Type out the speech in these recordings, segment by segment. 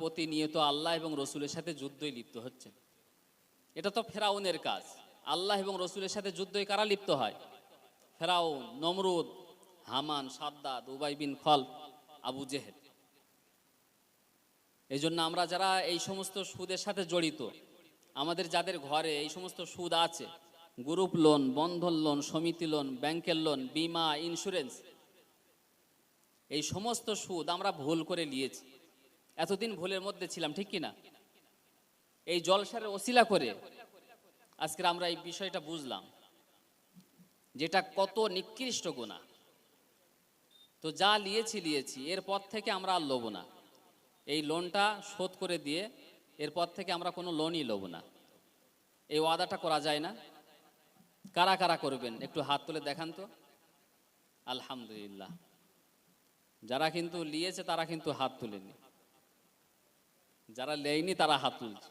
প্রতিনিয়ত আল্লাহ এবং রসুলের সাথে যুদ্ধই লিপ্ত হচ্ছে। এটা তো ফেরাউনের কাজ। আল্লাহ এবং রসুলের সাথে যুদ্ধই কারা লিপ্ত হয়? ফেরাউন, নমরুদ, হামান, সাদ্দাদ, উবাই বিন খলফ, আবু জেহেল। এই জন্য আমরা যারা এই সমস্ত সুদের সাথে জড়িত, আমাদের যাদের ঘরে এই সমস্ত সুদ আছে, গ্রুপ লোন, বন্ধন লোন, সমিতি লোন, ব্যাংকের লোন, বিমা, ইন্স্যুরেন্স, এই সমস্ত সুদ আমরা ভুল করে নিয়েছি। এতদিন ভুলের মধ্যে ছিলাম, ঠিক কিনা? এই জলসার ওসিলা করে আজকে আমরা এই বিষয়টা বুঝলাম, যেটা কত নিকৃষ্ট গুনাহ। তো যা লিয়েছি, এরপর থেকে আমরা আর লব না। এই লোনটা শোধ করে দিয়ে এরপর থেকে আমরা কোনো লোনই লব না। এই ওয়াদাটা করা যায় না? কারা কারা করবেন একটু হাত তুলে দেখান তো। আলহামদুলিল্লাহ, যারা কিন্তু লিয়েছে তারা কিন্তু হাত তুলেনি, যারা লেয়নি তারা হাত তুলছে।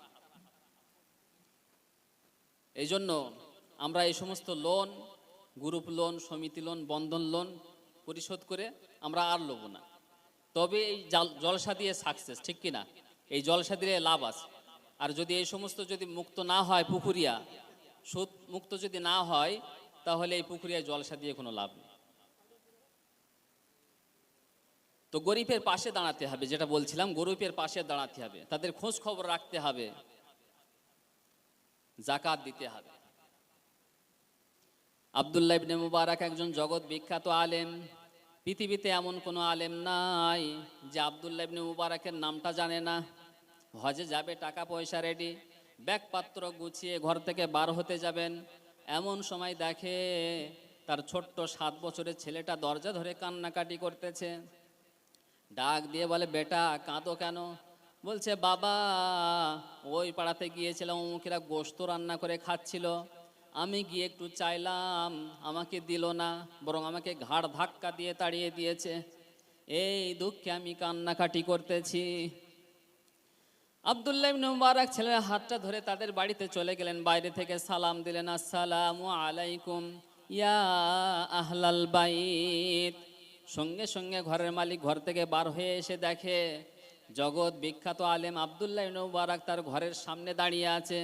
এই জন্য আমরা এই সমস্ত লোন, গ্রুপ লোন, সমিতি লোন, বন্ধন লোন পরিশোধ করে আমরা আর লব না। তবে এই জলসা দিয়ে সাকসেস, ঠিক কিনা? এই জলসা দিয়ে লাভ আছে। আর যদি এই সমস্ত যদি মুক্ত না হয়, পুকুরিয়া সুদ মুক্ত যদি না হয়, তাহলে এই পুকুরিয়ায় জলসা দিয়ে কোনো লাভ নেই। তো গরিবের পাশে দাঁড়াতে হবে, যেটা বলছিলাম, গরিবের পাশে দাঁড়াতে হবে, তাদের খোঁজ খবর রাখতে হবে, যাকাত দিতে হবে। আব্দুল্লাহ ইবনে মুবারক একজন জগৎ বিখ্যাত আলেম। পৃথিবীতে এমন কোনো আলেম নাই যে আব্দুল্লাহ ইবনে মুবারকের নামটা জানে না। হজে যাবে, টাকা পয়সা রেডি, ব্যাগপত্র গুছিয়ে ঘর থেকে বার হতে যাবেন, এমন সময় দেখে তার ছোট্ট 7 বছরের ছেলেটা দরজা ধরে কান্নাকাটি করতেছে। ডাক দিয়ে বলে, বেটা কাঁদো কেন? বলছে, বাবা ওই পাড়াতে গিয়েছিলাম, অমুকেরা গোশত রান্না করে খাচ্ছিল, আমি গিয়ে একটু চাইলাম, আমাকে দিল না, বরং আমাকে ঘাড় ধাক্কা দিয়ে তাড়িয়ে দিয়েছে। এই দুঃখে আমি কান্নাকাটি করতেছি। আব্দুল্লাহ ইবনে মুবারক ছেলের হাতটা ধরে তাদের বাড়িতে চলে গেলেন, বাইরে থেকে সালাম দিলেন, আসসালামু আলাইকুম ইয়া আহলাল বাইত। সঙ্গে সঙ্গে ঘরের মালিক ঘর থেকে বার হয়ে এসে দেখে জগৎ বিখ্যাত আলেম আব্দুল্লাহ ইবনে মুবারক তার ঘরের সামনে দাঁড়িয়ে আছে।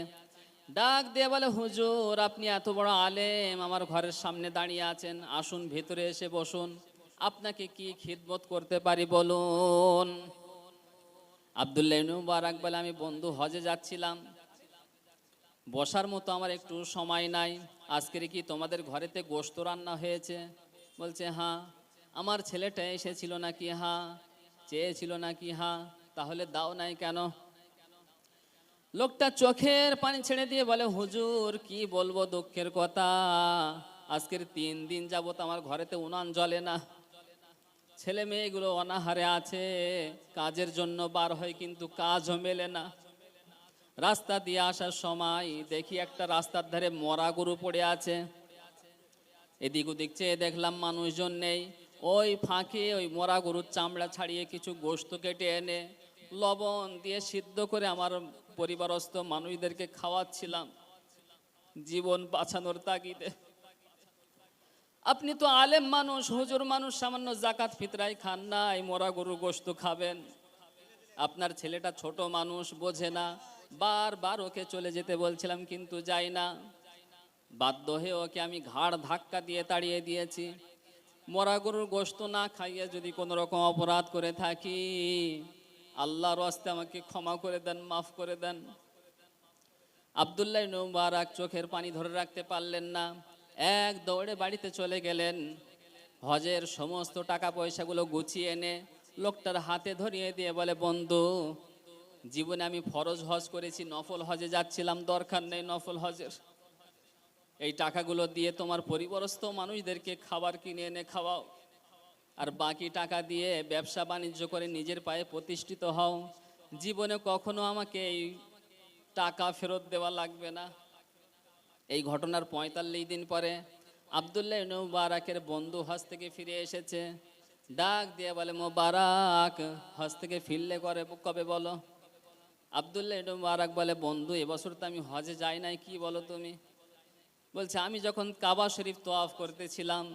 ডাক দিয়ে বলে, হুজুর আপনি এত বড় আলেম, আমার ঘরের সামনে দাঁড়িয়ে আছেন, আসুন ভেতরে এসে বসুন, আপনাকে কি খিদমত করতে পারি বলুন। আব্দুল্লাহ ইবনে মুবারক বলে, আমি বন্ধু হজে যাচ্ছিলাম, বসার মতো আমার একটু সময় নাই, আজকের কি তোমাদের ঘরেতে গোশত রান্না হয়েছে? বলছে, হ্যাঁ। আমার ছেলেটা এসেছিল নাকি? হ্যাঁ। চেয়েছিল নাকি? হ্যাঁ। তাহলে দাও নাই কেন? লোকটা চোখের পানি ছেড়ে দিয়ে বলে, হুজুর কি বলবো দুঃখের কথা, আজকের 3 দিন যাবত আমার ঘরেতে উনান জ্বলে না, ছেলে মেয়েগুলো অনাহারে আছে, কাজের জন্য বার হয় কিন্তু কাজও মেলে না। রাস্তা দিয়ে আসার সময় দেখি একটা রাস্তার ধারে মরা গরু পড়ে আছে, এদিক ওদিক চেয়ে দেখলাম মানুষজন নেই। ওই ফাঁকে ওই মরা গরুর চামড়া ছাড়িয়ে কিছু গোশত কেটে এনে লবণ দিয়ে সিদ্ধ করে আমার পরিবারস্থ মানুষদেরকে খাওয়াচ্ছিলাম জীবন বাঁচানোর তাগিদে। আপনি তো আলেম মানুষ, হুজুর মানুষ, সামান্য জাকাত ফিতরাই খান না, এই মরা গরুর গোশত খাবেন? আপনার ছেলেটা ছোট মানুষ, বোঝে না, বারবার ওকে চলে যেতে বলছিলাম কিন্তু যাই না, বাধ্য হয়ে ওকে আমি ঘাড় ধাক্কা দিয়ে তাড়িয়ে দিয়েছি। মরা গরুর গোশত না খাইয়ে যদি কোনো রকম অপরাধ করে থাকি, আল্লাহর রাস্তে আমাকে ক্ষমা করে দেন, মাফ করে দেন। আব্দুল্লাহ ইবনে মুবারক চোখের পানি ধরে রাখতে পারলেন না, এক দৌড়ে বাড়িতে চলে গেলেন। হজের সমস্ত টাকা পয়সাগুলো গুছিয়ে এনে লোকটার হাতে ধরিয়ে দিয়ে বলে, বন্ধু জীবনে আমি ফরজ হজ করেছি, নফল হজে যাচ্ছিলাম, দরকার নেই নফল হজের, এই টাকাগুলো দিয়ে তোমার পরিবারস্থ মানুষদেরকে খাবার কিনে এনে খাওয়াও, আর বাকি টাকা দিয়ে ব্যবসা বাণিজ্য করে নিজের পায়ে প্রতিষ্ঠিত হও, জীবনে কখনো আমাকে এই টাকা ফেরত দেওয়া লাগবে না। এই ঘটনার 45 দিন পরে আব্দুল্লাহ ইবনে মুবারকের বন্ধু হজ থেকে ফিরে এসেছে। ডাক দিয়ে বলে, মুবারক হজ থেকে ফিরলে কবে বলো? আব্দুল্লাহ ইবনে মুবারক বলে, বন্ধু এবছর তো আমি হজে যাই নাই, কি বলো তুমি? বলছে, আমি যখন কাবা শরীফ তোয়াফ করতেছিলাম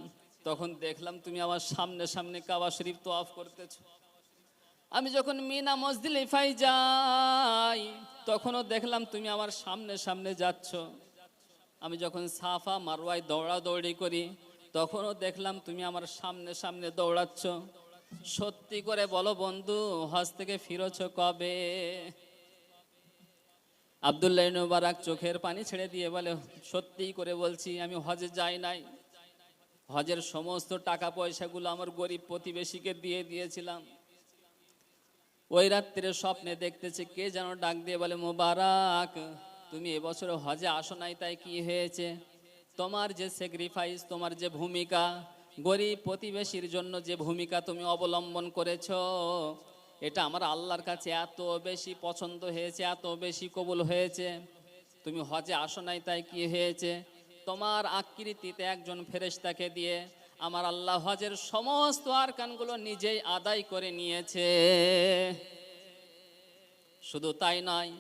তখন দেখলাম তুমি আমার সামনে সামনে কাবা শরীফ তোয়াফ করতেছ। আমি যখন মিনা মুজদালিফায় যাই তখনও দেখলাম তুমি আমার সামনে সামনে যাচ্ছ। আমি যখন সাফা মারওয়ায় দৌড়াদৌড়ি করি তখনও দেখলাম তুমি আমার সামনে সামনে দৌড়াচ্ছ। সত্যি করে বলো বন্ধু, হজ থেকে ফিরেছ কবে? আব্দুল্লাহ ইবনে মুবারক চোখের পানি ছেড়ে দিয়ে বলে, সত্যি করে বলছি, আমি হজে যাই নাই। হজের সমস্ত টাকা পয়সাগুলো আমার গরিব প্রতিবেশীকে দিয়ে দিয়েছিলাম। ওই রাত্রে স্বপ্নে দেখতেছে কে যেন ডাক দিয়ে বলে, মুবারক তুমি এবছর হজে আসো নাই, তাই কি হয়েছে? তোমার যে স্যাক্রিফাইস, তোমার যে ভূমিকা, গরিব প্রতিবেশীর জন্য যে ভূমিকা তুমি অবলম্বন করেছো, এটা আমার আল্লাহর কাছে এত বেশি পছন্দ হয়েছে, এত বেশি কবুল হয়েছে। তুমি হজে আসো নাই, তাই কি হয়েছে? তোমার আকৃতিতে একজন ফেরেশতাকে দিয়ে আমার আল্লাহ হজের সমস্ত আরকানগুলো নিজেই আদায় করে নিয়েছে। শুধু তাই নয়,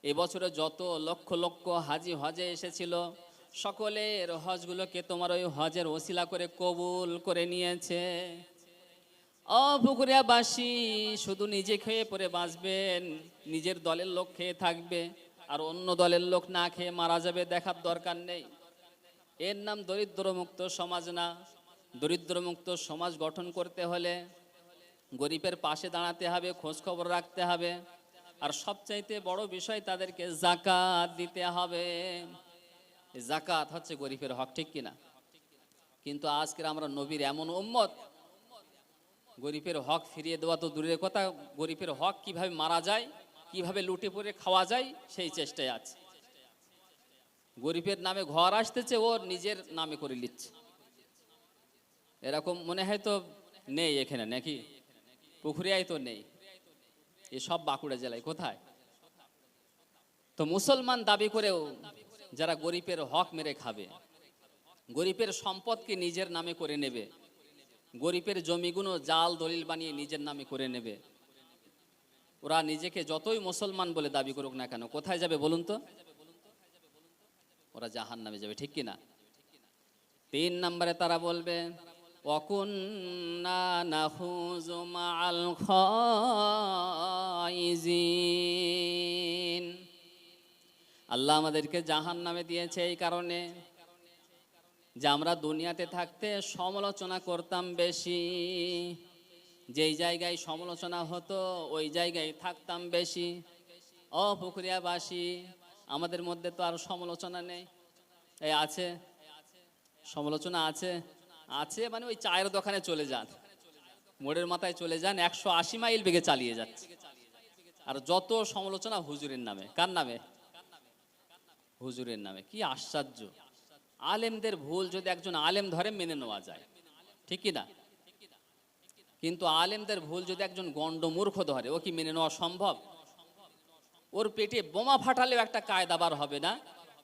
এবছরে যত লক্ষ লক্ষ হাজি হজে এসেছিল সকলের হজগুলোকে তোমার ওই হজের ওসিলা করে কবুল করে নিয়েছে। পুকুরিয়াবাসী শুধু নিজে খেয়ে পরে বাঁচবেন, নিজের দলের লোক খেয়ে থাকবে আর অন্য দলের লোক না খেয়ে মারা যাবে, দেখার দরকার নেই। এর নাম দরিদ্রমুক্ত সমাজ না। দরিদ্রমুক্ত সমাজ গঠন করতে হলে গরিবের পাশে দাঁড়াতে হবে, খোঁজ খবর রাখতে হবে, আর সবচাইতে বড় বিষয় তাদেরকে যাকাত দিতে হবে। যাকাত হচ্ছে গরিবের হক, ঠিক কিনা? কিন্তু আজকের আমরা নবীর এমন উম্মত, গরিবের হক ফিরিয়ে দেওয়া তো দূরের কথা, গরিবের হক কিভাবে মারা যায়, কিভাবে লুটে পড়ে খাওয়া যায় সেই চেষ্টায় আছে। গরিবের নামে ঘর আসতেছে, ও নিজের নামে করে নিচ্ছে। এরকম মনে হয় তো নেই এখানে, নাকি? পুকুরিয়ায় তো নেই, এসব বাঁকুড়া জেলায় কোথায়? তো মুসলমান দাবি করেও যারা গরিবের হক মেরে খাবে, গরিবের সম্পদকে নিজের নামে করে নেবে, গরিবের জমিগুলো জাল দলিল বানিয়ে নিজের নামে করে নেবে, ওরা নিজেকে যতই মুসলমান বলে দাবি করুক না কেন, কোথায় যাবে বলুন তো? ওরা জাহান্নামে যাবে, ঠিক কিনা? 3 নম্বরে তারা বলবে, ওয়াকুন্না নাখুযু মাআল খাইজিন। আল্লাহ আমাদেরকে জাহান্নামে দিয়েছে এই কারণে যে আমরা দুনিয়াতে থাকতে সমালোচনা করতাম বেশি। যেই জায়গায় সমালোচনা হতো ওই জায়গায় থাকতাম বেশি। পুকুরিয়াবাসী, আমাদের মধ্যে তো আর সমালোচনা নেই। এই আছে সমালোচনা, আছে আছে মানে ওই চায়ের দোকানে চলে যান, মোড়ের মাথায় চলে যান, 180 মাইল বেগে চালিয়ে যাচ্ছে। আর যত সমালোচনা হুজুরের নামে। কার নামে? হুজুরের নামে। কি আশ্চর্য! আলেমদের ভুল যদি একজন আলেম ধরে মেনে নেওয়া যায়, ঠিক কি না? কিন্তু আলেমদের ভুল যদি একজন গণ্ড মূর্খ ধরে, ও কি মেনে নেওয়া সম্ভব? ওর পেটে বোমা ফাটালেও একটা কায়দা বার হবে না।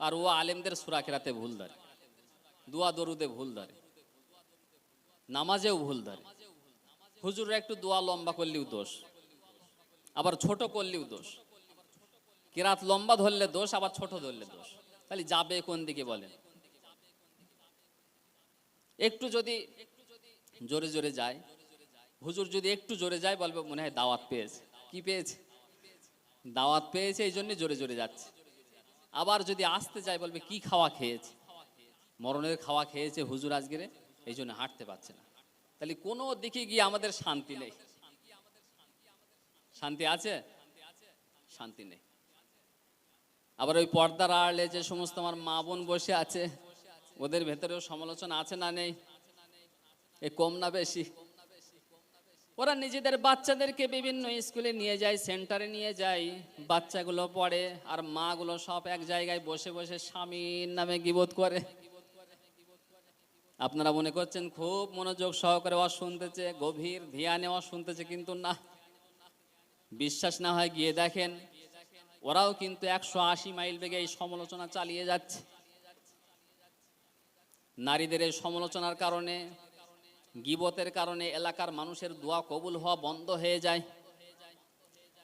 আর ও আলেমদের সূরা কেরাতে ভুল ধরে, দোয়া দরুদে ভুল ধরে, নামাজেও ভুল ধরে। হুজুররা একটু দোয়া লম্বা করলেও দোষ, আবার ছোট করলেও দোষ। কেরাত লম্বা ধরলে দোষ, আবার ছোট ধরলে দোষ। তাহলে যাবে কোন দিকে বলেন? একটু যদি জোরে জোরে যায়, হুজুর যদি একটু জোরে যায় বলবে মনে হয় দাওয়াত পেয়েছে। কি পেয়েছে? দাওয়াত পেয়েছে, এই জন্য জোরে জোরে যাচ্ছে। আবার যদি আসতে যায় বলবে কি খাওয়া খেয়েছে, মরণের খাওয়া খেয়েছে হুজুর আজকের, এই জন্য হাঁটতে পারছে না। তাহলে কোনো দিকে গিয়ে আমাদের শান্তি নেই। শান্তি আছে? শান্তি নেই। আবার ওই পর্দার আড়ালে যে সমস্ত আমার মা বোন বসে আছে, ওদের ভেতরেও সমালোচনা আছে না নেই? এ কম না বেশি? ওরা নিজেদের বাচ্চাদেরকে বিভিন্ন স্কুলে নিয়ে যায়, সেন্টারে নিয়ে যায়, বাচ্চাগুলো পড়ে, আর মাগুলো সব এক জায়গায় বসে বসে স্বামীর নামে গীবত করে। আপনারা মনে করছেন খুব মনোযোগ সহকারে ওয়াজ শুনতেছে, গভীর ধ্যানে ওয়াজ শুনতেছে, কিন্তু না। বিশ্বাস না হয় গিয়ে দেখেন, ওরাও কিন্তু 180 মাইল বেগে এই সমালোচনা চালিয়ে যাচ্ছে। নারীদের এই সমালোচনার কারণে, গীবতের কারণে এলাকার মানুষের দোয়া কবুল হওয়া বন্ধ হয়ে যায়।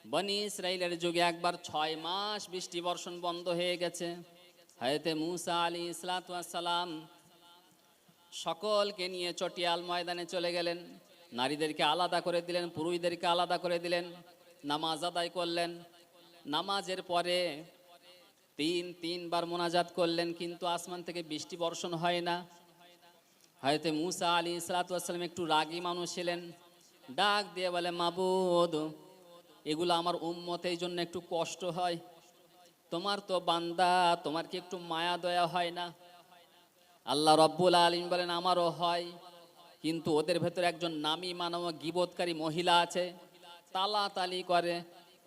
বনি ইসরাইলের যুগে একবার 6 মাস বৃষ্টি বর্ষণ বন্ধ হয়ে গেছে। হযরত মূসা আলাইহিস সালাম সকলকে নিয়ে চটিয়াল ময়দানে চলে গেলেন। নারীদেরকে আলাদা করে দিলেন, পুরুষদেরকে আলাদা করে দিলেন, নামাজ আদায় করলেন। নামাজের পরে তিনবার মোনাজাত করলেন, কিন্তু আসমান থেকে বৃষ্টি বর্ষণ হয় না। হয়তো মুসা আলাইহিস সালাম একটু রাগী মানুষ ছিলেন, ডাক দিয়ে বলে, মাবুদ, এগুলো আমার উম্মত, এই জন্য একটু কষ্ট হয়। তোমার তো বান্দা, তোমার কি একটু মায়া দয়া হয় না? আল্লাহ রব্বুল আলামিন বলেন, আমারও হয়, কিন্তু ওদের ভেতরে একজন নামী মানব গীবতকারী মহিলা আছে, তালাতালি করে,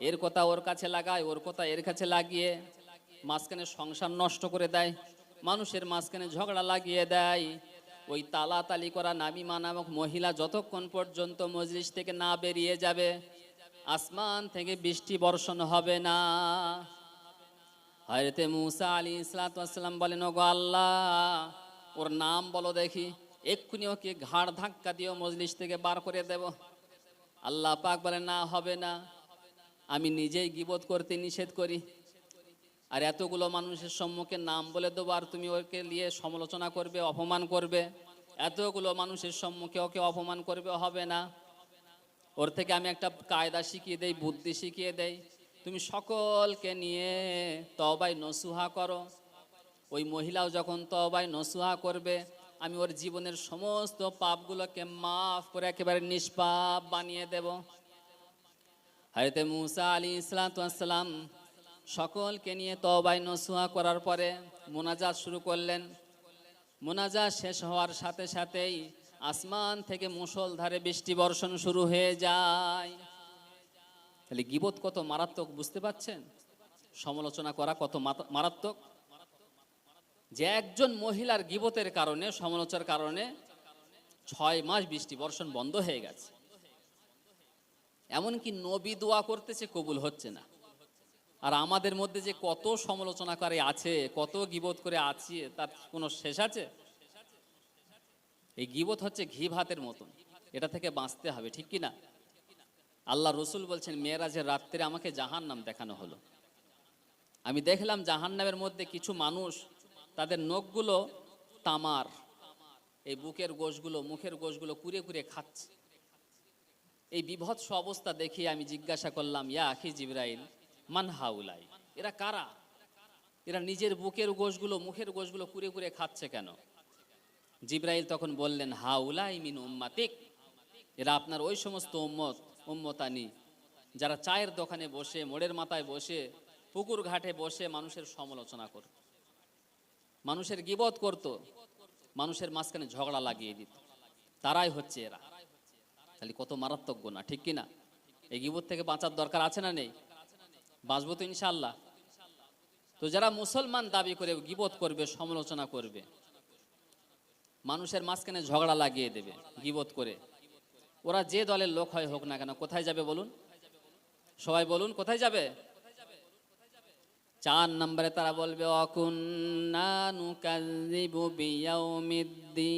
এর কথা ওর কাছে লাগায়, ওর কথা এর কাছে লাগিয়ে মাঝখানে সংসার নষ্ট করে দেয়, মানুষের মাঝখানে ঝগড়া লাগিয়ে দেয়। ওই তালাতালি করা নামী মানব মহিলা যতক্ষণ পর্যন্ত মজলিস থেকে না বেরিয়ে যাবে, আসমান থেকে বৃষ্টি বর্ষণ হবে না। হযরতে মুসা আলাইহিস সালাম বলেন, ওগো আল্লাহ, ওর নাম বলো দেখি, এক্ষুনি ওকে ঘাড় ধাক্কা দিয়ে মজলিস থেকে বার করে দেব। আল্লাহ পাক বলেন, না, হবে না, আমি নিজেই গীবত করতে নিষেধ করি। আর এতগুলো মানুষের সম্মুখে নাম বলে দেবো, আর তুমি ওকে নিয়ে সমালোচনা করবে, অপমান করবে? এতগুলো মানুষের সম্মুখে ওকে অপমান করবে, হবে না। ওর থেকে আমি একটা কায়দা শিখিয়ে দেই, বুদ্ধি শিখিয়ে দেই, তুমি সকলকে নিয়ে তওবায় নসুহা করো। ওই মহিলাও যখন তওবায় নসুহা করবে, আমি ওর জীবনের সমস্ত পাপগুলোকে মাফ করে একেবারে নিষ্পাপ বানিয়ে দেব। হযরত মুসা আলাইহিস সালাম সকলকে নিয়ে তওবায় নসুহা করার পরে মোনাজাত শুরু করলেন। মোনাজাত শেষ হওয়ার সাথে সাথেই আসমান থেকে মুষলধারে বৃষ্টি বর্ষণ শুরু হয়ে যায়। তাহলে গীবত কত মারাত্মক বুঝতে পাচ্ছেন? সমালোচনা করা কত মারাত্মক, যে একজন মহিলার গীবতের কারণে, সমালোচনার কারণে 6 মাস বৃষ্টি বর্ষণ বন্ধ হয়ে গেছে। এমনকি নবী দোয়া করতেছে, কবুল হচ্ছে না। আর আমাদের মধ্যে যে কত সমালোচনাকারী আছে, কত গীবত করে আছে, তার কোনো শেষ আছে? এই গীবত হচ্ছে ঘি ভাতের মতন, এটা থেকে বাঁচতে হবে, ঠিক কি না? আল্লাহ রসুল বলছেন, মেরাজের রাত্রে আমাকে জাহান্নাম দেখানো হলো। আমি দেখলাম জাহান্নামের মধ্যে কিছু মানুষ, তাদের নখগুলো তামার, এই বুকের গোশগুলো, মুখের গোশগুলো কুরে কুরে খাচ্ছে। এই বিভৎস অবস্থা দেখে আমি জিজ্ঞাসা করলাম, ইয়া আখি জিবরাইল, মান হাউলাই, এরা কারা? এরা নিজের বুকের গোশগুলো, মুখের গোশগুলো কুরে কুরে খাচ্ছে কেন? জিবরাইল তখন বললেন, হাউলাই মিন উম্মাতিক, এরা আপনার ওই সমস্ত উম্মতানি যারা চায়ের দোকানে বসে, মোড়ের মাথায় বসে, পুকুর ঘাটে বসে মানুষের সমালোচনা করত, মানুষের গীবত করত, মানুষের মাঝখানে ঝগড়া লাগিয়ে দিত, তারাই হচ্ছে এরা। তাহলে কত মারাত্মক গুনাহ, ঠিক কিনা? এই গীবত থেকে বাঁচার দরকার আছে না নেই? বাঁচবো তো ইনশাআল্লাহ। তো যারা মুসলমান দাবি করে গীবত করবে, সমালোচনা করবে, মানুষের মাঝখানে ঝগড়া লাগিয়ে দেবে গীবত করে, ওরা যে দলের লোক হয় হোক না কেন, কোথায় যাবে বলুন? সবাই বলুন, কোথায় যাবে? 4 নম্বরে তারা বলবে, অকুন্না নুকাযযিবু বিয়াউমিদ্দিন।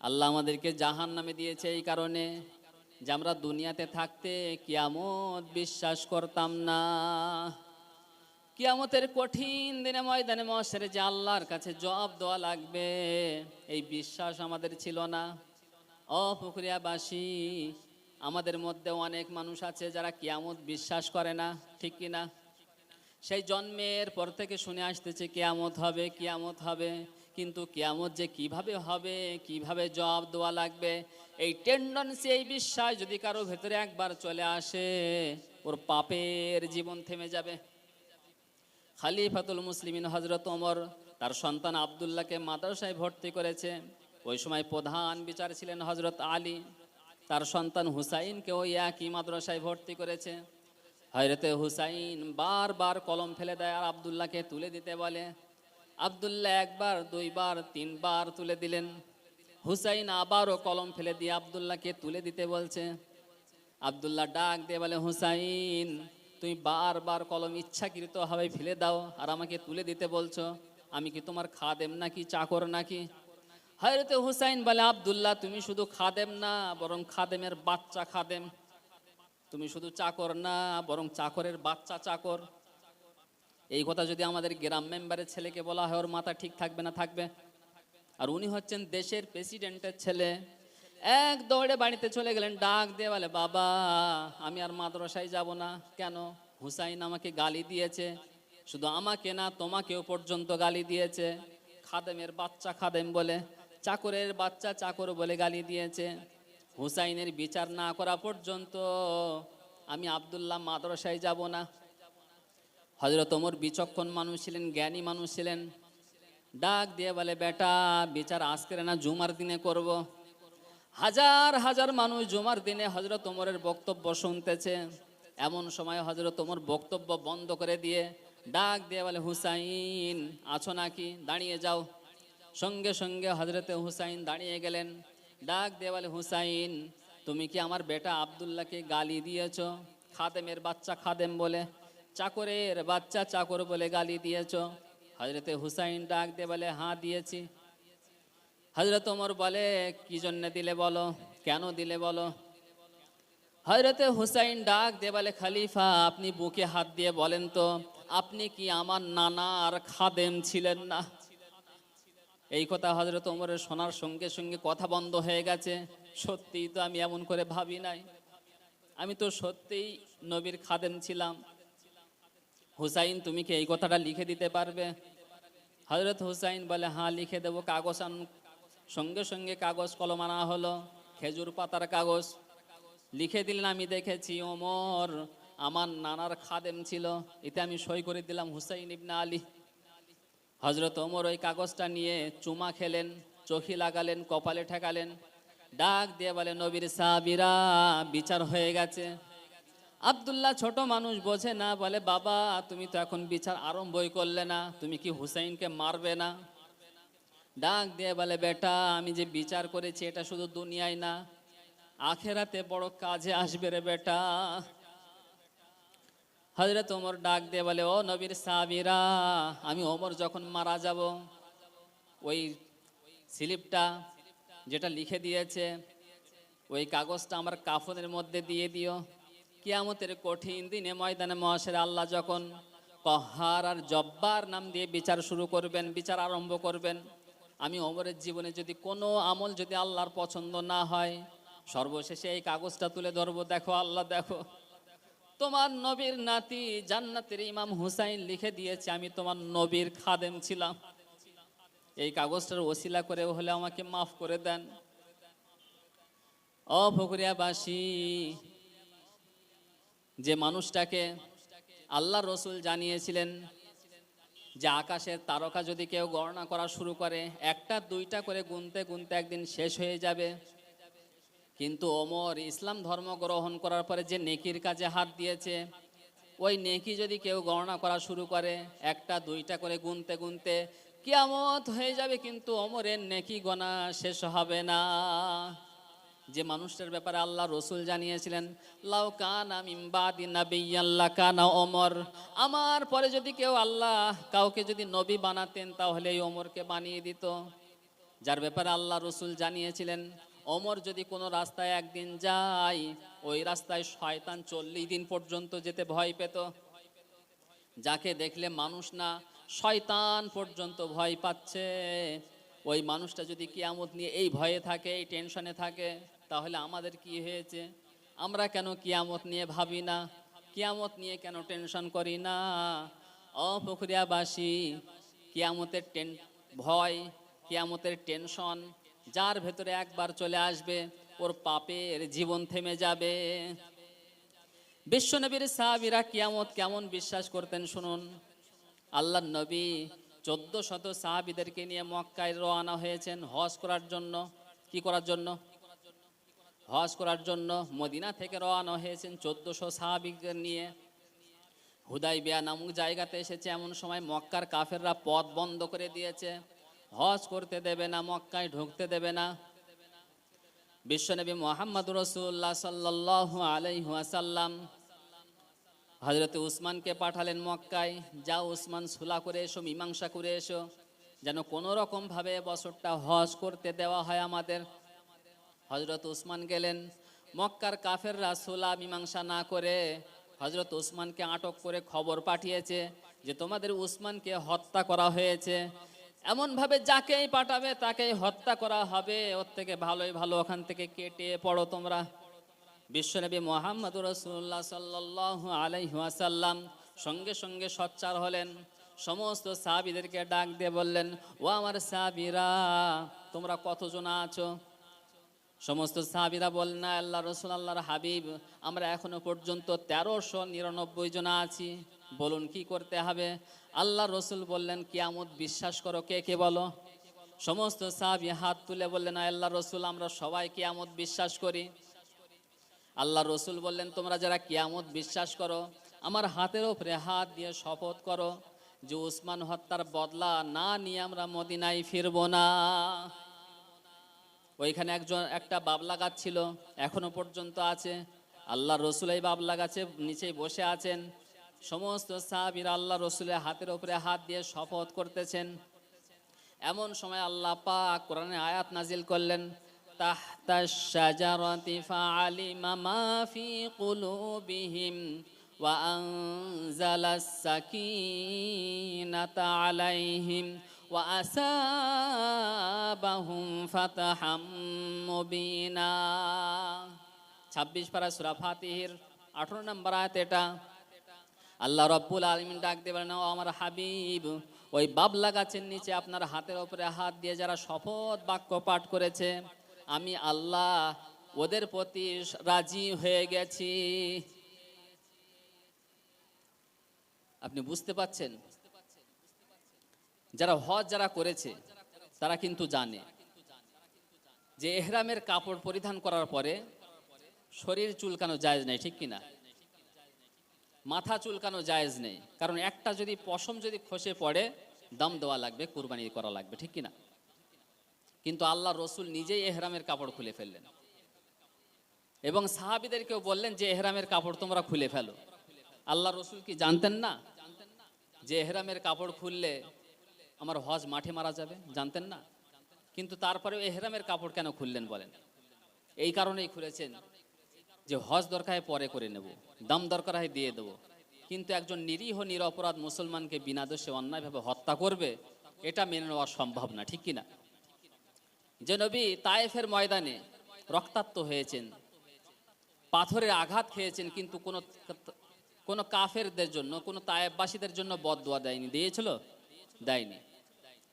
আল্লাহ আমাদেরকে জাহান্নামে দিয়েছে এই কারণে যে আমরা দুনিয়াতে থাকতে কিয়ামত বিশ্বাস করতাম না। কিয়ামতের কঠিন দিনে, ময়দানে mahshare যে আল্লাহর কাছে জবাব দেওয়া লাগবে, এই বিশ্বাস আমাদের ছিল না। পুকুরিয়াবাসী, আমাদের মধ্যে অনেক মানুষ আছে যারা কিয়ামত বিশ্বাস করে না, ঠিক কি না? সেই জন্মের পর থেকে শুনে আসতেছে কিয়ামত হবে, কিয়ামত হবে, কিন্তু কিয়ামত যে কিভাবে হবে, কিভাবে জবাব দেওয়া লাগবে, এই টেন্ডেন্সি, এই বিশ্বাস যদি কারো ভেতরে একবার চলে আসে, ওর পাপের জীবন থেমে যাবে। খলিফাতুল মুসলিমিন হযরত ওমর তার সন্তান আব্দুল্লাহকে মাদ্রাসায় ভর্তি করেছে। ওই সময় প্রধান বিচার ছিলেন হযরত আলী, তার সন্তান হুসাইনকেও একই মাদ্রাসায় ভর্তি করেছে। হযরতে হুসাইন বারবার কলম ফেলে দেয় আর আব্দুল্লাহকে তুলে দিতে বলে। আব্দুল্লাহ 1 বার 2 বার 3 বার তুলে দিলেন। হুসাইন আবারও কলম ফেলে দিয়ে আব্দুল্লাহকে তুলে দিতে বলছে। আব্দুল্লাহ ডাক দিয়ে বলে, হুসাইন, তুমি বারবার কলম ইচ্ছাকৃতভাবে ফেলে দাও আর আমাকে তুলে দিতে বলছো, আমি কি তোমার খাদেম নাকি, চাকর নাকি? হযরতে হুসাইন বলে, আব্দুল্লাহ, তুমি শুধু খাদেম না, বরং খাদেমের বাচ্চা খাদেম। তুমি শুধু চাকর না, বরং চাকরের বাচ্চা চাকর। এই কথা যদি আমাদের গ্রাম মেম্বারের ছেলেকে বলা হয়, ওর মাথা ঠিক থাকবে না? থাকবে। আর উনি হচ্ছেন দেশের প্রেসিডেন্টের ছেলে, এক দৌড়ে বাড়িতে চলে গেলেন, ডাক দিয়ে বলে, বাবা আমি আর মাদ্রাসায় যাব না। কেন? হুসাইন আমাকে গালি দিয়েছে, শুধু আমাকে না তোমাকেও পর্যন্ত গালি দিয়েছে। খাদেমের বাচ্চা খাদেম বলে, চাকরের বাচ্চা চাকর বলে গালি দিয়েছে। হুসাইনের বিচার না করা পর্যন্ত আমি আব্দুল্লাহ মাদ্রাসায় যাব না। হযরত ওমর বিচক্ষণ মানুষ ছিলেন, জ্ঞানী মানুষ ছিলেন। ডাক দিয়ে বলে, বেটা বিচার আজকের না জুমার দিনে করব। হাজার হাজার মানুষ জুমার দিনে হযরত ওমরের বক্তব্য শুনতেছে। এমন সময় হযরত ওমর বক্তব্য বন্ধ করে দিয়ে ডাক দিয়ে বলে, হুসাইন আছো নাকি? দাঁড়িয়ে যাও। সঙ্গে সঙ্গে হযরতে হুসাইন দাঁড়িয়ে গেলেন। ডাক দিয়ে বলে, হুসাইন তুমি কি আমার বেটা আব্দুল্লাহকে গালি দিয়েছো? খাদেমের বাচ্চা খাদেম বলে, চাকরের বাচ্চা চাকর বলে গালি দিয়েছো? হযরতে হুসাইন ডাক দিয়ে বলে, হ্যাঁ দিয়েছি। হযরত ওমর বলে, কি জন্য দিলে বলো, কেন দিলে বলো? হযরতে হুসাইন ডাক দিয়ে বলে, খলিফা আপনি বুকে হাত দিয়ে বলেন তো, আপনি কি আমার নানার খাদেম ছিলেন না? এই কথা হযরত ওমরের শোনার সঙ্গে সঙ্গে কথা বন্ধ হয়ে গেছে। সত্যিই তো আমি এমন করে ভাবি নাই, আমি তো সত্যিই নবীর খাদেম ছিলাম। হুসাইন তুমি কি এই কথাটা লিখে দিতে পারবে? হযরত হুসাইন বলে, হ্যাঁ লিখে দেবো, কাগজ আন। সঙ্গে সঙ্গে কাগজ কলম আনা হলো, খেজুর পাতার কাগজ। লিখে দিলেন, আমি দেখেছি ওমর আমার নানার খাদেম ছিল, এতে আমি সই করে দিলাম হুসাইন ইবনে আলী। হযরত ওমর ওই কাগজটা নিয়ে চুমা খেলেন, চোখি লাগালেন, কপালে ঠেকালেন। ডাক দিয়ে বলে, নবীর সাহাবীরা বিচার হয়ে গেছে। আব্দুল্লাহ ছোট মানুষ, বোঝে না, বলে, বাবা তুমি তো এখন বিচার আরম্ভই করলে না, তুমি কি হুসাইনকে মারবে না? ডাক দিয়ে বলে, বেটা আমি যে বিচার করেছি এটা শুধু দুনিয়ায় না, আখেরাতে বড় কাজে আসবে রে বেটা। হযরত ওমর ডাক দিয়ে বলে, ও নবীর সাহাবীরা, আমি ওমর যখন মারা যাব, ওই স্লিপটা যেটা লিখে দিয়েছে, ওই কাগজটা আমার কাফনের মধ্যে দিয়ে দিও। কিয়ামতের কঠিন দিনে ময়দানে মহাশেরে আল্লাহ যখন কহার আর জব্বার নাম দিয়ে বিচার শুরু করবেন, বিচার আরম্ভ করবেন, আমি ওমরের জীবনে যদি কোনো আমল যদি আল্লাহর পছন্দ না হয়, সর্বশেষে এই কাগজটা তুলে ধরবো, দেখো আল্লাহ দেখো, তোমার নবীর নাতি জান্নাতের ইমাম হুসাইন লিখে দিয়েছে আমি তোমার নবীর খাদেম ছিলাম। এই কাগজটার ওসিলা করে হলে আমাকে মাফ করে দেন। ও ফকুরিয়াবাসী, যে মানুষটাকে আল্লাহ রসুল জানিয়েছিলেন যে আকাশের তারকা যদি কেউ গণনা করা শুরু করে, একটা দুইটা করে গুনতে গুনতে একদিন শেষ হয়ে যাবে, কিন্তু ওমর ইসলাম ধর্ম গ্রহণ করার পরে যে নেকির কাজে হাত দিয়েছে, ওই নেকি যদি কেউ গণনা করা শুরু করে, একটা দুইটা করে গুনতে গুনতে কিয়ামত হয়ে যাবে, কিন্তু ওমরের নেকি গোনা শেষ হবে না। যে মানুষটার ব্যাপারে আল্লাহ রসুল জানিয়েছিলেন, লাউ কানা মিন বাদি নাবিয়্যান লাকানা ওমর, আমার পরে যদি কেউ আল্লাহ কাউকে যদি নবী বানাতেন তাহলে এই ওমরকে বানিয়ে দিত। যার ব্যাপারে আল্লাহ রসুল জানিয়েছিলেন, ওমর যদি কোনো রাস্তায় একদিন যায়, ওই রাস্তায় শয়তান 40 দিন পর্যন্ত যেতে ভয় পেত। যাকে দেখলে মানুষ না, শয়তান পর্যন্ত ভয় পাচ্ছে, ওই মানুষটা যদি কিয়ামত নিয়ে এই ভয়ে থাকে, এই টেনশনে থাকে, তাহলে আমাদের কি হয়েছে? আমরা কেন কিয়ামত নিয়ে ভাবি না? কিয়ামত নিয়ে কেন টেনশন করি না? অপুকুরিয়াবাসী, কিয়ামতের ভয়, কিয়ামতের টেনশন যার ভেতরে একবার চলে আসবে, ওর পাপের জীবন থেমে যাবে। বিশ্বনবীর সাহাবীরা কিয়ামত কেমন বিশ্বাস করতেন শুনুন। আল্লাহর নবী 1400 সাহাবীদেরকে নিয়ে মক্কায় রওনা হয়েছেন হজ করার জন্য। কি করার জন্য? হজ করার জন্য মদিনা থেকে রওনা হয়েছেন 1400 সাহাবীদের নিয়ে। হুদাইবিয়া নামক জায়গাতে এসেছে, এমন সময় মক্কার কাফেররা পথ বন্ধ করে দিয়েছে, হজ করতে দেবে না, মক্কায় ঢুকতে দেবে না। বিশ্বনবী মুহাম্মদুর রাসূলুল্লাহ সাল্লাল্লাহু আলাইহি ওয়াসাল্লাম হযরত উসমানকে পাঠালেন মক্কায়, যাও উসমান সুলা করে এসো, মীমাংসা করে এসো, যেন কোনো রকম ভাবে বছরটা হজ করতে দেওয়া হয় আমাদের। হযরত উসমান গেলেন। মক্কার কাফেররা সুলা মীমাংসা না করে হযরত উসমানকে আটক করে খবর পাঠিয়েছে যে তোমাদের উসমানকে হত্যা করা হয়েছে। এমন ভাবে যাকেই পাঠাবে তাকেই হত্যা করা হবে, ওর থেকে ভালোই ভালো ওখান থেকে কেটে পড়ো তোমরা। বিশ্বনবী মুহাম্মদুর রাসূলুল্লাহ সাল্লাল্লাহু আলাইহি ওয়াসাল্লাম সঙ্গে সঙ্গে সোচ্চার হলেন, সমস্ত সাহাবীদেরকে ডাক দিয়ে বললেন, ও আমার সাহাবীরা, তোমরা কতজন আছো? সমস্ত সাহাবীরা বললেন, আল্লাহ রাসূল, আল্লাহর হাবিব, আমরা এখনো পর্যন্ত 1399 জন আছি। বলুন কি করতে হবে? আল্লাহ রসুল বললেন, কিয়ামত বিশ্বাস করো, কে কে বলো? সমস্ত সাহাবী হাত তুলে বললেন, আল্লাহ রসুল, আমরা সবাই কিয়ামত বিশ্বাস করি। আল্লাহ রসুল বললেন, তোমরা যারা কিয়ামত বিশ্বাস করো, আমার হাতের ওপরে হাত দিয়ে শপথ করো যে উসমান হত্যার বদলা না নিয়ে আমরা মদিনায় ফিরবো না। ওইখানে একটা বাবলা গাছ ছিল, এখনো পর্যন্ত আছে। আল্লাহ রসুল এই বাবলা গাছে নিচেই বসে আছেন। সমস্ত সাহাবীরা আল্লাহ রসুলের হাতের উপরে হাত দিয়ে শপথ করতেছেন। এমন সময় আল্লাহ পাক কোরআনে আয়াত নাজিল করলেন, তাহতাশ শাজারাতি ফাআলিমা মা ফি কুলুবিহিম ওয়া আনজালাস সাকিনাতা আলাইহিম ওয়া আসাবাহুম ফাতাহাম মুবিনা। 26 পারা সূরা ফাতিহির 18 নম্বর আয়াত এটা। আল্লাহ রব্বুল আলামিন ডাক দিয়ে বলেন, ও আমার হাবিব, ওই বাবলা গাছের নিচে আপনার হাতের উপরে হাত দিয়ে যারা শপথ বাক্য পাঠ করেছে, আমি আল্লাহ ওদের প্রতি রাজি হয়ে গেছি। আপনি বুঝতে পাচ্ছেন? যারা হজ যারা করেছে তারা কিন্তু জানে যে ইহরামের কাপড় পরিধান করার পরে শরীর চুলকানো জায়েজ নেই, ঠিক কিনা? মাথা চুলকানো জায়েজ নেই, কারণ একটা যদি পশম যদি খসে পড়ে দাম দেওয়া লাগবে, কুরবানি করা লাগবে, ঠিক কিনা? কিন্তু আল্লাহ রসুল নিজেই এহরামের কাপড় খুলে ফেললেন এবং সাহাবীদেরকেও বললেন যে এহরামের কাপড় তোমরা খুলে ফেলো। আল্লাহ রসুল কি জানতেন না যে এহরামের কাপড় খুললে আমার হজ মাঠে মারা যাবে? জানতেন না? কিন্তু তারপরেও এহরামের কাপড় কেন খুললেন বলেন? এই কারণেই খুলেছেন যে হজ দরকার হয় পরে করে নেব, দাম দরকার হয় দিয়ে দেবো, কিন্তু একজন নিরীহ নিরপরাধ মুসলমানকে বিনা দোষে অন্যায়ভাবে হত্যা করবে, এটা মেনে নেওয়া সম্ভব না, ঠিক কিনা? যে নবী তায়েফের ময়দানে রক্তাক্ত হয়েছেন, পাথরের আঘাত খেয়েছেন, কিন্তু কোনো কাফেরদের জন্য, কোনো তায়েফবাসীদের জন্য বদদুয়া দেয়নি, দিয়েছিল? দেয়নি।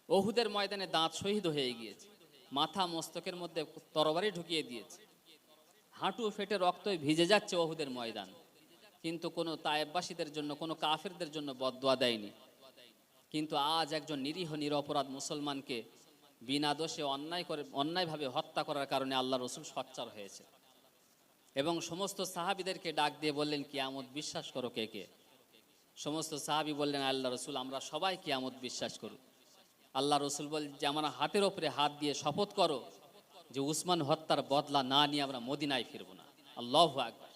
ওহুদের ময়দানে দাঁত শহীদ হয়ে গিয়েছে, মাথা মস্তকের মধ্যে তরবারি ঢুকিয়ে দিয়েছে, হাঁটু ফেটে রক্ত ভিজে যাচ্ছে ওহুদের ময়দান, কিন্তু কোনো তায়েফবাসীদের জন্য, কোনো কাফেরদের জন্য বদদুয়া দেয়নি। কিন্তু আজ একজন নিরীহ নিরপরাধ মুসলমানকে বিনা দোষে অন্যায়ভাবে হত্যা করার কারণে আল্লাহ রসুল সোচ্চার হয়েছে এবং সমস্ত সাহাবীদেরকে ডাক দিয়ে বললেন, কিয়ামত বিশ্বাস করো, কে কে? সমস্ত সাহাবী বললেন, আল্লাহ রসুল, আমরা সবাই কিয়ামত বিশ্বাস করব। আল্লাহ রসুল বললেন যে আমার হাতের ওপরে হাত দিয়ে শপথ করো যে উসমান হত্যার বদলা না নিয়ে আমরা মদিনায় ফিরবো না। আল্লাহু আকবার।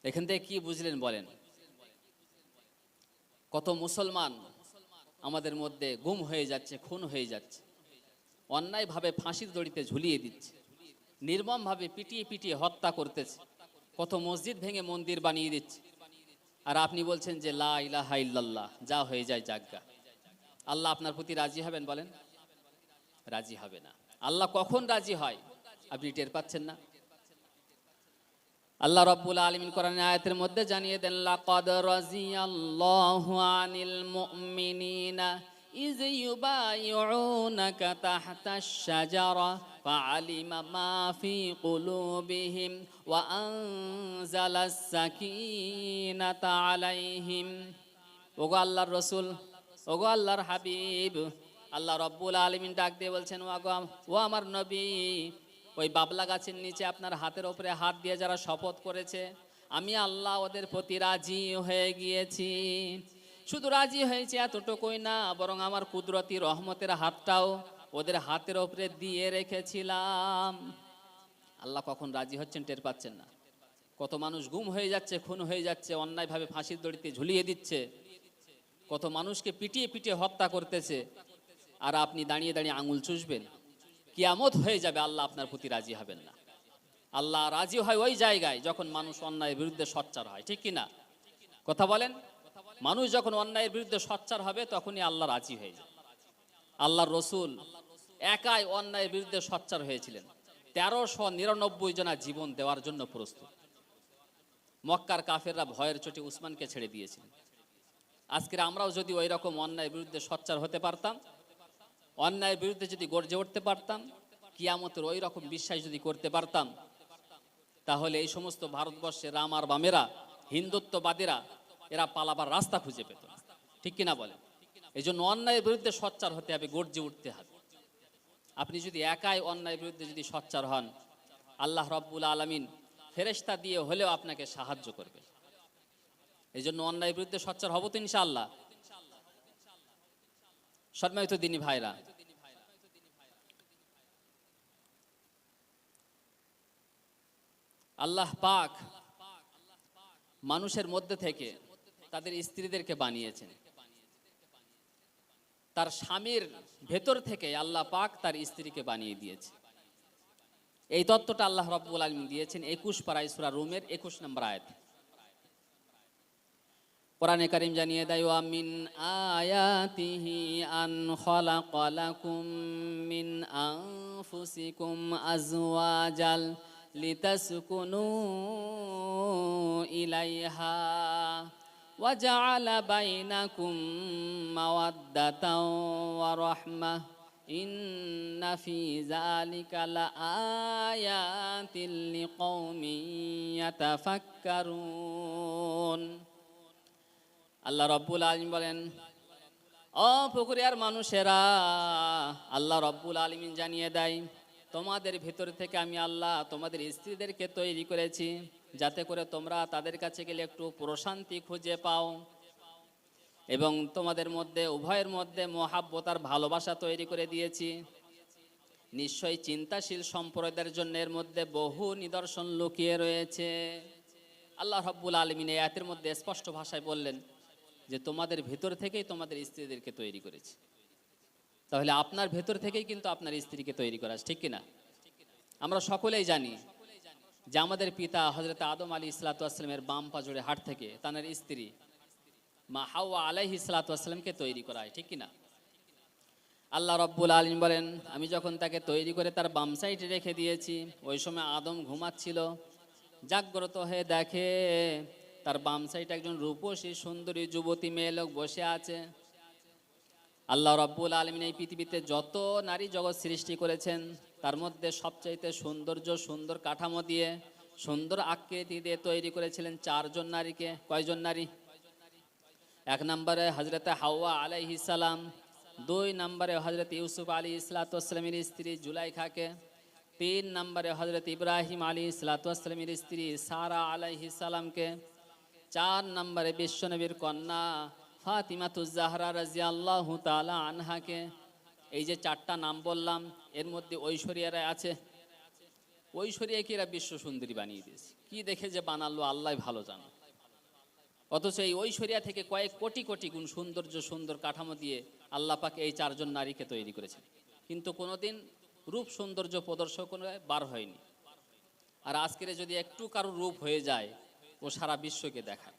এখান থেকে কি বুঝলেন বলেন? কত মুসলমান আমাদের মধ্যে গুম হয়ে যাচ্ছে, খুন হয়ে যাচ্ছে, অন্যায়ভাবে ফাঁসির দড়িতে ঝুলিয়ে দিচ্ছে, নির্মমভাবে পিটিয়ে পিটিয়ে হত্যা করতেছে, কত মসজিদ ভেঙে মন্দির বানিয়ে দিচ্ছে। আর আপনি বলছেন যে লা ইলাহা ইল্লাল্লাহ, যা হয়ে যায় যাজ্ঞা। আল্লাহ আপনার প্রতি রাজি হবেন বলেন? রাজি হবে না। আল্লাহ কখন রাজি হয় আপনি টের পাচ্ছেন না? আল্লাহ রাব্বুল আলামিন কোরআনের আয়াতের মধ্যে জানিয়ে দেন, লাকাদ রাজিয়াল্লাহু আনিল মুমিনিনা ইয ইউবাইউনাকা তাহতাশ শাজারা ফাআলিমা মা ফি কুলুবিহিম ওয়া আনজালাস সাকিনাতা আলাইহিম। ওগো আল্লাহর রাসূল, ওগো আল্লাহর হাবিব, আল্লাহ রাব্বুল আলামিন ডাক দিয়ে বলছেন, ও আমার নবী, ওই বাবলা গাছের নিচে আপনার হাতের ওপরে হাত দিয়ে যারা শপথ করেছে, আমি আল্লাহ ওদের প্রতি রাজি হয়ে গিয়েছি। শুধু রাজি হয়েছে এতটুকুই না, বরং আমার কুদরতি রহমতের হাতটাও ওদের হাতের ওপরে দিয়ে রেখেছিলাম। আল্লাহ কখন রাজি হচ্ছেন টের পাচ্ছেন না? কত মানুষ গুম হয়ে যাচ্ছে, খুন হয়ে যাচ্ছে, অন্যায়ভাবে ফাঁসির দড়িতে ঝুলিয়ে দিচ্ছে, কত মানুষকে পিটিয়ে পিটিয়ে হত্যা করতেছে, আর আপনি দাঁড়িয়ে দাঁড়িয়ে আঙুল চুষবেন? কিয়ামত হয়ে যাবে, আল্লাহ আপনার প্রতি রাজি হবেন না। আল্লাহ রাজি হয় ওই জায়গায় যখন মানুষ অন্যায়ের বিরুদ্ধে সোচ্চার হয়, ঠিক কিনা? কথা বলেন। মানুষ যখন অন্যায়ের বিরুদ্ধে সোচ্চার হবে তখনই আল্লাহ রাজি হয়ে যায়। আল্লাহর রসুল একাই অন্যায়ের বিরুদ্ধে সোচ্চার হয়েছিলেন, 1399 জনা জীবন দেওয়ার জন্য প্রস্তুত। মক্কার কাফেররা ভয়ের চোটে উসমানকে ছেড়ে দিয়েছিলেন। আজকের আমরাও যদি ওই রকম অন্যায়ের বিরুদ্ধে সোচ্চার হতে পারতাম, অন্যায়ের বিরুদ্ধে যদি গর্জে উঠতে পারতাম, কিয়ামতের ওই রকম বিশ্বাস যদি করতে পারতাম, তাহলে এই সমস্ত ভারতবর্ষের রাম আর বামেরা, হিন্দুত্ববাদীরা, এরা পালাবার রাস্তা খুঁজে পেত না। ঠিক কিনা বলেন? এই জন্য অন্যায়ের বিরুদ্ধে সোচ্চার হতে হবে, গর্জে উঠতে হবে। আপনি যদি একাই অন্যায়ের বিরুদ্ধে যদি সোচ্চার হন, আল্লাহ রব্বুল আলামিন ফেরেশতা দিয়ে হলেও আপনাকে সাহায্য করবে। এই জন্য অন্যায়ের বিরুদ্ধে সোচ্চার হব তো ইনশাআল্লাহ। সম্মানিত দিনী ভাইরা, আল্লাহ পাক মানুষের মধ্যে থেকে তাদের স্ত্রীদেরকে বানিয়েছেন। তার স্বামীর ভেতর থেকে আল্লাহ পাক তার স্ত্রীকে বানিয়ে দিয়েছে। এই তত্ত্বটা আল্লাহ রাব্বুল আলামিন দিয়েছেন 21 পারায় সূরা রুমের 21 নম্বর আয়াত। কোরআনে কারীম জানিয়ে দেয়, ওয়া মিন আয়াতিহি আন খালাকা লাকুম মিন আনফুসিকুম আজওয়াজাল লিতাসকুনু ইলাইহা ওয়া জাআলা বাইনাকুম মাওয়াদ্দাতাও ওয়া রাহমাহ ইন্না ফি যালিকা লাআয়াতিল লিকওমিন ইয়াতাফাক্কারুন। আল্লাহ রব্বুল আলামিন বলেন, ও পুকুরিয়ার মানুষেরা, আল্লাহ রব্বুল আলামিন জানিয়ে দেয়, তোমাদের ভিতর থেকে আমি আল্লাহ তোমাদের স্ত্রীদেরকে তৈরি করেছি যাতে করে তোমরা তাদের কাছে গেলে একটু প্রশান্তি খুঁজে পাও, এবং তোমাদের মধ্যে উভয়ের মধ্যে মহাব্বত আর ভালোবাসা তৈরি করে দিয়েছি। নিশ্চয়ই চিন্তাশীল সম্প্রদায়ের জন্য এর মধ্যে বহু নিদর্শন লুকিয়ে রয়েছে। আল্লাহ রব্বুল আলামিন এই আয়াতের মধ্যে স্পষ্ট ভাষায় বললেন যে তোমাদের ভেতর থেকেই তোমাদের স্ত্রীদেরকে তৈরি করেছে। তাহলে আপনার ভেতর থেকেই কিন্তু আপনার স্ত্রীকে তৈরি করা, ঠিক কিনা? আমরা সকলেই জানি যে আমাদের পিতা হযরত আদম আলাইহিস সালাতু ওয়াস সালামের বাম পাজরে হাড় থেকে তার স্ত্রী মা হাওয়া আলাইহিস সালাতু ওয়াস সালামকে তৈরি করা হয়, ঠিক কিনা? আল্লাহ রাব্বুল আলামিন বলেন, আমি যখন তাকে তৈরি করে তার বাম সাইডে রেখে দিয়েছি, ওই সময় আদম ঘুমাচ্ছিল। জাগ্রত হয়ে দেখে তার বাম সাইডে একজন রূপসী সুন্দরী যুবতী মেয়ে লোক বসে আছে। আল্লাহ রাব্বুল আলামিন এই পৃথিবীতে যত নারী জগৎ সৃষ্টি করেছেন তার মধ্যে সবচাইতে সৌন্দর্য, সুন্দর কাঠামো দিয়ে, সুন্দর আকৃতি দিয়ে তৈরি করেছিলেন 4 জন নারীকে। কয়জন নারী? 1 নম্বরে হযরত হাওয়া আলাইহিস সালাম, 2 নম্বরে হযরত ইউসুফ আলাইহিস সালাতু ওয়াস সালামের স্ত্রী জুলাইখাকে, 3 নম্বরে হযরত ইব্রাহিম আলাইহিস সালাতু ওয়াস সালামের স্ত্রী সারা আলাইহিস সালামকে, 4 নম্বরে বিশ্বনবীর কন্যা ফাতিমাতুজ জাহরা রাদিয়াল্লাহু তাআলা আনহাকে। এই যে 4টা নাম বললাম, এর মধ্যে ঐশ্বরিয়ারা আছে। ঐশ্বরিয়াকে এরা বিশ্ব সুন্দরী বানিয়ে দিয়েছে। কি দেখে যে বানালো আল্লাহই ভালো জানে। অথচ এই ঐশ্বরিয়া থেকে কয়েক কোটি কোটি গুণ সৌন্দর্য, সুন্দর কাঠামো দিয়ে আল্লাহ পাক এই 4 জন নারীকে তৈরি করেছেন, কিন্তু কোনোদিন রূপ সৌন্দর্য প্রদর্শন করে বার হয়নি। আর আজকের যদি একটু কারো রূপ হয়ে যায়, ও সারা বিশ্বকে দেখায়।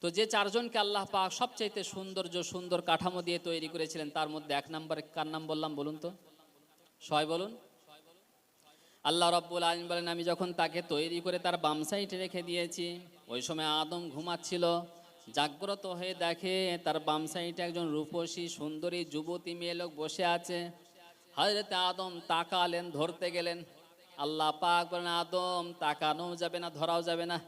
তো যে 4 জনকে আল্লাহ পাক সবচাইতে সৌন্দর্য, সুন্দর কাঠামো দিয়ে তৈরি করেছিলেন, তার মধ্যে 1 নম্বরে কার নাম বললাম বলুন তো? সবাই বলুন। আল্লাহ রাব্বুল আলামিন বলেন, আমি যখন তাকে তৈরি করে তার বাম সাইডে রেখে দিয়েছি, ওই সময় আদম ঘুমাচ্ছিল। জাগ্রত হয়ে দেখে তার বাম সাইডে একজন রূপসী সুন্দরী যুবতী মেয়ে লোক বসে আছে। হযরত আদম তাকালেন, ধরতে গেলেন। আল্লাহ পাক বলেন, আদম তাকানো যাবে না, ধরাও যাবে না।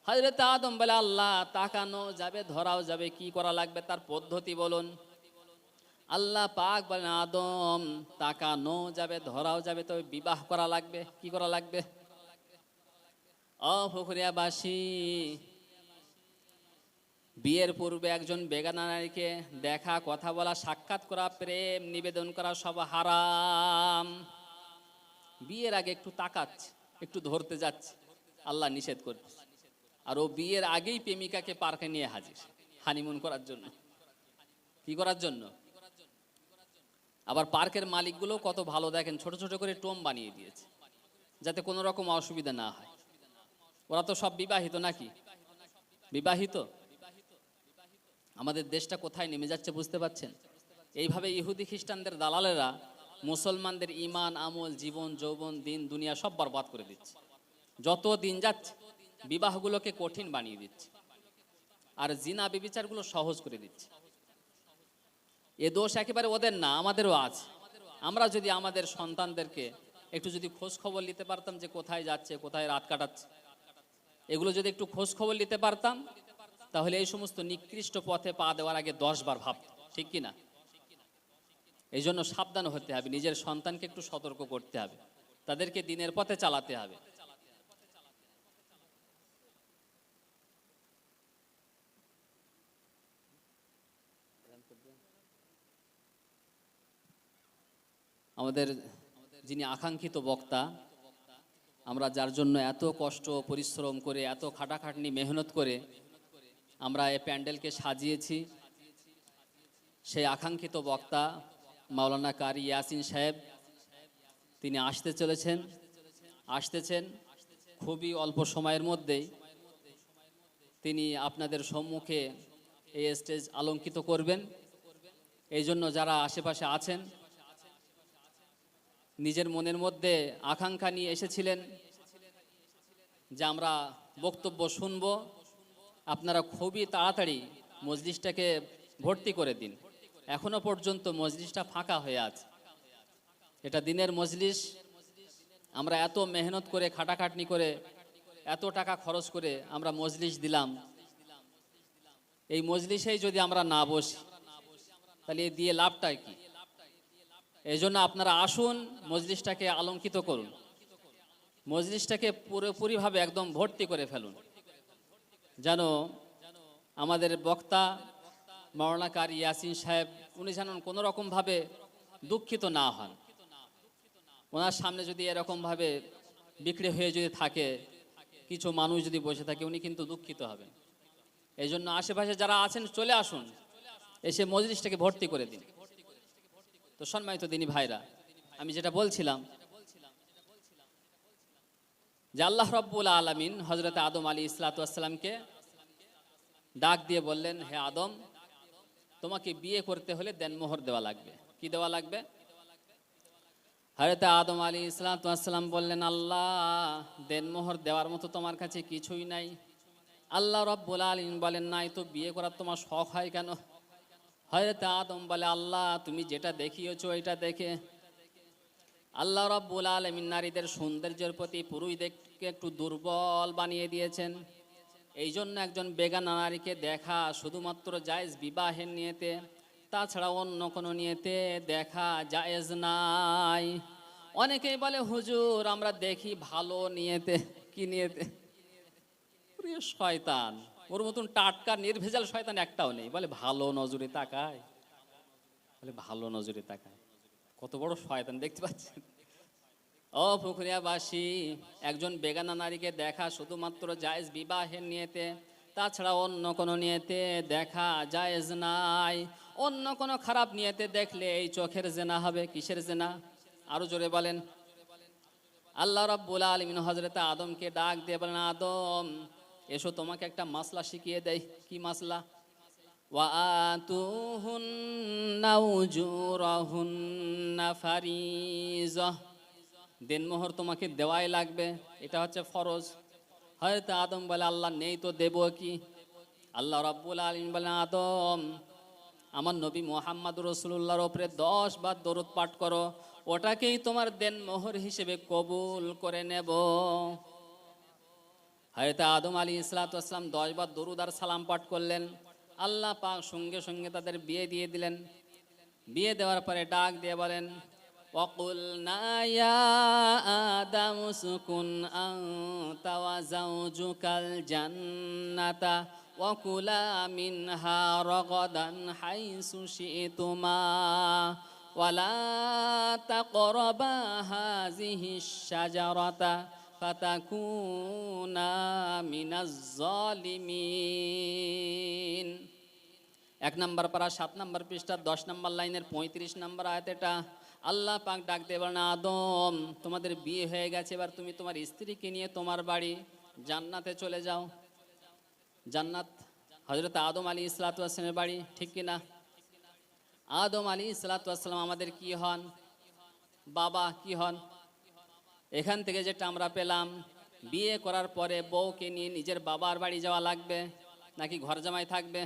হযরত আদম বলে, আল্লাহ তাকানো যাবে, ধরাও যাবে, কি করা লাগবে তার পদ্ধতি বলুন। আল্লাহ পাক বলেন, আদম তাকানো যাবে, ধরাও যাবে, তবে বিবাহ করা লাগবে। কি করা লাগবে? ও পুকুরিয়াবাসী, বিয়ের পূর্বে একজন বেগানা নারীকে দেখা, কথা বলা, সাক্ষাৎ করা, প্রেম নিবেদন করা সব হারাম। বিয়ের আগে একটু তাকাচ্ছে, একটু ধরতে যাচ্ছে, আল্লাহ নিষেধ করছে। আর ও বিয়ের আগেই প্রেমিকাকে পার্কে নিয়ে হাজির, হানিমুন করার জন্য। কি করার জন্য? আবার পার্কের মালিকগুলো কত ভালো দেখেন, ছোট ছোট করে টোম বানিয়ে দিয়েছে যাতে কোনো রকম অসুবিধা না হয়। ওরা তো সব বিবাহিত নাকি? বিবাহিত। আমাদের দেশটা কোথায় নেমে যাচ্ছে বুঝতে পারছেন? এইভাবে ইহুদি খ্রিস্টানদের দালালেরা মুসলমানদের ঈমান, আমল, জীবন, যৌবন, দিন দুনিয়া সব বরবাদ করে দিচ্ছে। যত দিন যাচ্ছে বিবাহগুলোকে কঠিন বানিয়ে দিচ্ছে, আর জিনা ব্যভিচারগুলো সহজ করে দিচ্ছে। এ দোষ একেবারে ওদের না, আমাদেরও আছে। আমরা যদি আমাদের সন্তানদেরকে একটু যদি খোঁজ খবর নিতে পারতাম যে কোথায় যাচ্ছে, কোথায় রাত কাটাচ্ছে, এগুলো যদি একটু খোঁজ খবর নিতে পারতাম, তাহলে এই সমস্ত নিকৃষ্ট পথে পা দেওয়ার আগে 10 বার ভাবতাম, ঠিক কিনা? এই জন্য সাবধান হতে হবে, নিজের সন্তানকে একটু সতর্ক করতে হবে, তাদেরকে দিনের পথে চালাতে হবে। আমাদের যিনি আকাঙ্ক্ষিত বক্তা, আমরা যার জন্য এত কষ্ট পরিশ্রম করে, এত খাটাখাটনি মেহনত করে আমরা এই প্যান্ডেলকে সাজিয়েছি, সেই আকাঙ্ক্ষিত বক্তা মাওলানা কারি ইয়াসিন সাহেব তিনি আসতেছেন খুবই অল্প সময়ের মধ্যেই তিনি আপনাদের সম্মুখে এই স্টেজ আলঙ্কিত করবেন। এই জন্য যারা আশেপাশে আছেন, নিজের মনের মধ্যে আকাঙ্ক্ষা নিয়ে এসেছিলেন যে আমরা বক্তব্য শুনব, আপনারা খুবই তাড়াতাড়ি মজলিসটাকে ভর্তি করে দিন। এখনো পর্যন্ত মজলিসটা ফাঁকা হয়ে আছে। এটা দিনের মজলিস, আমরা এত মেহনত করে খাটাখাটনি করে এত টাকা খরচ করে আমরা মজলিস দিলাম, এই মজলিসেই যদি আমরা না বসি তাহলে এ দিয়ে লাভটা কি? এই জন্য আপনারা আসুন, মজলিসটাকে আলঙ্কিত করুন, মজলিসটাকে পুরোপুরিভাবে একদম ভর্তি করে ফেলুন, যেন আমাদের বক্তা মাওলানা কারি ইয়াসিন সাহেব উনি যেন কোনো রকমভাবে দুঃখিত না হন। ওনার সামনে যদি এরকমভাবে বিক্রি হয়ে যদি থাকে, কিছু মানুষ যদি বসে থাকে, উনি কিন্তু দুঃখিত হবেন। এই জন্য আশেপাশে যারা আছেন চলে আসুন, এসে মজলিসটাকে ভর্তি করে দিন। তো সম্মানিত দিনী ভাইরা, আমি যেটা বলছিলাম যে আল্লাহ রাব্বুল আলামিন হযরত আদম আলাইহিস সালামকে ডাক দিয়ে বললেন, হে আদম, তোমাকে বিয়ে করতে হলে দেনমোহর দেওয়া লাগবে। কি দেওয়া লাগবে? হযরত আদম আলাইহিস সালাম বললেন, আল্লাহ, দেনমোহর দেওয়ার মতো তোমার কাছে কিছুই নাই। আল্লাহ রাব্বুল আলামিন বলেন, নাই তো বিয়ে করার তোমার শখ হয় কেন? হযরত আদম বলে, আল্লাহ, তুমি যেটা দেখিয়েছো এটা দেখে আল্লাহ রাব্বুল আলামিন নারীদের সৌন্দর্যের প্রতি পুরুষদেরকে একটু দুর্বল বানিয়ে দিয়েছেন। এই জন্য একজন বেগানা নারীকে দেখা শুধুমাত্র জায়েজ বিবাহের নিয়তে, তাছাড়া অন্য কোনো নিয়তে দেখা জায়েজ নাই। অনেকেই বলে, হুজুর আমরা দেখি ভালো নিয়তে। কি নিয়তে? শয়তান, ওর মতন টাটকা নির্ভেজাল শয়তান একটাও নেই। বলে ভালো নজরে তাকায়, বলে ভালো নজরে তাকায়। কত বড় শয়তান দেখতে পাচ্ছেন? ও পুকুরিয়াবাসী, একজন বেগানা নারীকে দেখা শুধুমাত্র জায়েজ বিবাহের নিয়তে, তাছাড়া অন্য কোনো নিয়তে দেখা জায়েজ নাই। অন্য কোনো খারাপ নিয়তে দেখলে এই চোখের জেনা হবে। কিসের জেনা? আরো জোরে বলেন। আল্লাহ রাব্বুল আলামিন হযরত আদমকে ডাক দিয়ে বলেন, আদম, এসো তোমাকে একটা মাসলা শিখিয়ে দেয়। কি মাসলা? ওয়া আতুহুন্না উজুরাহুন্না ফারিজা, দেনমোহর তোমাকে দেওয়াই লাগবে, এটা হচ্ছে ফরজ। হযরত আদম বলে, আল্লাহ, নেই তো দেব কি? আল্লাহ রাব্বুল আলামিন বলেন, আদম, আমার নবী মুহাম্মদ রাসূলুল্লাহর উপরে 10 বার দরুদ পাঠ করো, ওটাকেই তোমার দেনমোহর হিসেবে কবুল করে নেব। হযরত আদম আলাইহিস সালাম 10 বার দরুদ আর সালাম পাঠ করলেন। আল্লাহ পাক সঙ্গে সঙ্গে তাদের বিয়ে দিয়ে দিলেন। বিয়ে দেওয়ার পরে ডাক দিয়ে বলেন, وَقُلْنَا يَا آدَمُ اسْكُنْ أَنْتَ وَزَوْجُكَ الْجَنَّةَ وَكُلَا مِنْهَا رَغَدًا حَيْثُ شِئْتُمَا وَلَا تَقْرَبَا هَذِهِ الشَّجَرَةَ فَتَكُونَا مِنَ الظَّالِمِينَ। 1 নম্বর পারা 7 নম্বর পৃষ্ঠা 10 নম্বর লাইনের 35 নম্বর আয়াত। এটা আল্লাহ পাক ডাক দিয়ে বলেন, আদম, তোমাদের বিয়ে হয়ে গেছে, এবার তুমি তোমার স্ত্রীকে নিয়ে তোমার বাড়ি জান্নাতে চলে যাও। জান্নাত হজরত আদম আলী ইসলাতামের বাড়ি, ঠিক কিনা? আদম আলী ইসলাতাম আমাদের কি হন? বাবা কি হন? এখান থেকে যেটা আমরা পেলাম, বিয়ে করার পরে বউকে নিয়ে নিজের বাবার বাড়ি যাওয়া লাগবে নাকি ঘর জামাই থাকবে?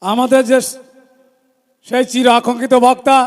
আমাদের যে সেই চির আকাঙ্ক্ষিত বক্তা